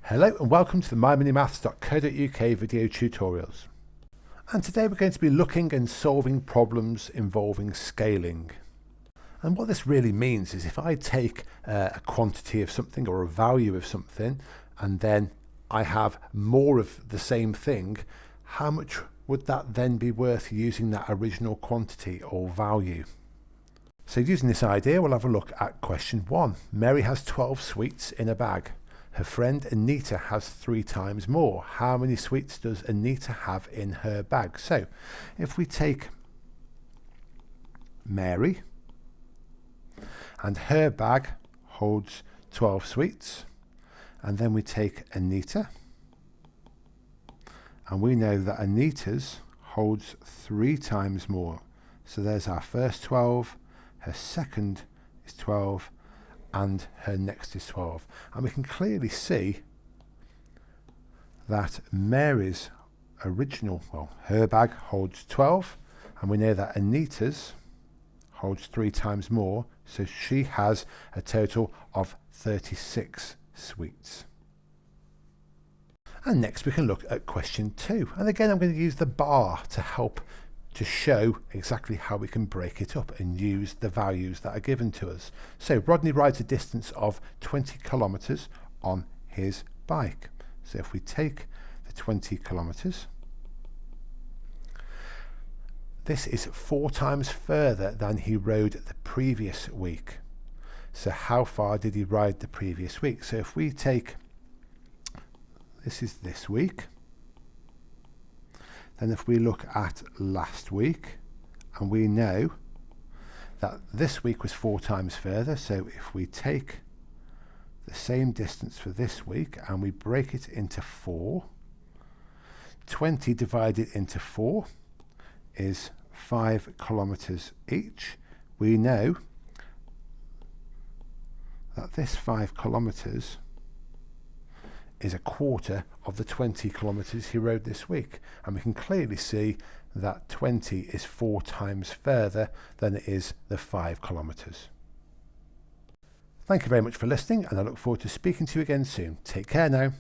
Hello and welcome to the myminimaths.co.uk video tutorials. And today we're going to be looking and solving problems involving scaling. And what this really means is if I take a quantity of something or a value of something and then I have more of the same thing, how much would that then be worth using that original quantity or value? So using this idea, we'll have a look at question 1. Mary has 12 sweets in a bag. Her friend Anita has 3 times more. How many sweets does Anita have in her bag? So if we take Mary and her bag holds 12 sweets, and then we take Anita and we know that Anita's holds 3 times more. So there's our first 12, her second is 12, and her next is 12. And we can clearly see that Mary's original, her bag holds 12, and we know that Anita's holds 3 times more, so she has a total of 36 sweets. And next we can look at question 2. And again, I'm going to use the bar to help to show exactly how we can break it up and use the values that are given to us. So Rodney rides a distance of 20 kilometers on his bike. So if we take the 20 kilometers, this is 4 times further than he rode the previous week. So how far did he ride the previous week? So if we take, this is this week, then if we look at last week, and we know that this week was 4 times further, so if we take the same distance for this week and we break it into 4, 20 divided into 4 is 5 kilometers each. We know that this 5 kilometers is a quarter of the 20 kilometers he rode this week, and we can clearly see that 20 is 4 times further than it is the 5 kilometers. Thank you very much for listening, and I look forward to speaking to you again soon. Take care now.